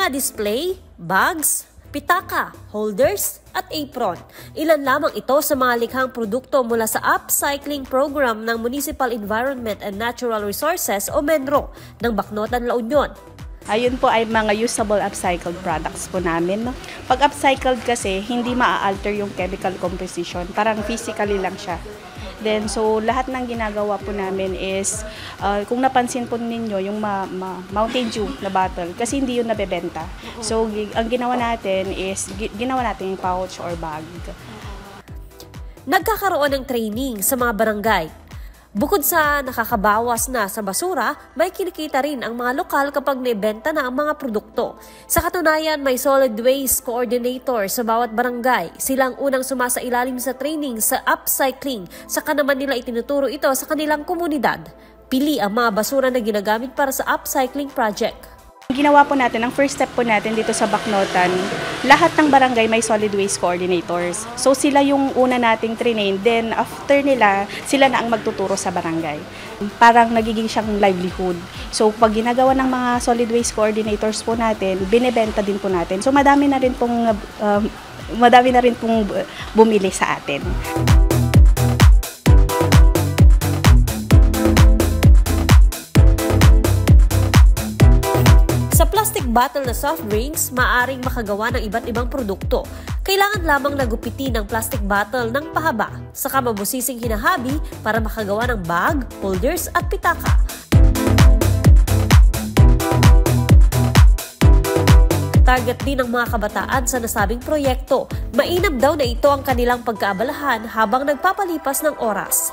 mga display, bags, pitaka, holders, at apron. Ilan lamang ito sa mga likhang produkto mula sa upcycling program ng Municipal Environment and Natural Resources o MENRO ng Bacnotan, La Union. Ayun po ay mga usable upcycled products po namin. No? Pag upcycled kasi, hindi maa-alter yung chemical composition. Parang physically lang siya. Then, so lahat ng ginagawa po namin is, kung napansin po ninyo, yung Mountain Dew na bottle, kasi hindi yun nabebenta. So, ang ginawa natin is, ginawa natin yung pouch or bag. Nagkakaroon ng training sa mga barangay. Bukod sa nakakabawas na sa basura, may kinikita rin ang mga lokal kapag naibenta na ang mga produkto. Sa katunayan, may solid waste coordinator sa bawat barangay. Silang unang sumasailalim sa training sa upcycling, saka naman nila itinuturo ito sa kanilang komunidad. Pili ang mga basura na ginagamit para sa upcycling project. Ginawa po natin, ang first step po natin dito sa Bacnotan, lahat ng barangay may solid waste coordinators. So sila yung una nating train, then after nila, sila na ang magtuturo sa barangay. Parang nagiging siyang livelihood. So pag ginagawa ng mga solid waste coordinators po natin, binebenta din po natin. So madami na rin pong bumili sa atin. Sa plastic bottle na soft drinks, maaaring makagawa ng iba't ibang produkto. Kailangan lamang nagupitin ang plastic bottle ng pahaba, saka mabusising hinahabi para makagawa ng bag, holders at pitaka. Target din ng mga kabataan sa nasabing proyekto. Mainam daw na ito ang kanilang pagkaabalahan habang nagpapalipas ng oras.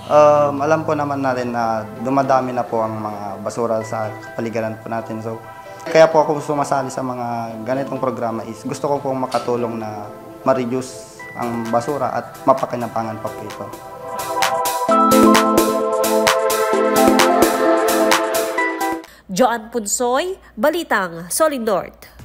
Alam po naman natin na dumadami na po ang mga basura sa paligiran po natin. So, kaya po ako sumasali sa mga ganitong programa is gusto ko pong makatulong na ma-reduce ang basura at mapakinabangan pa po ito. Joan Punsoy, Balitang Solid North.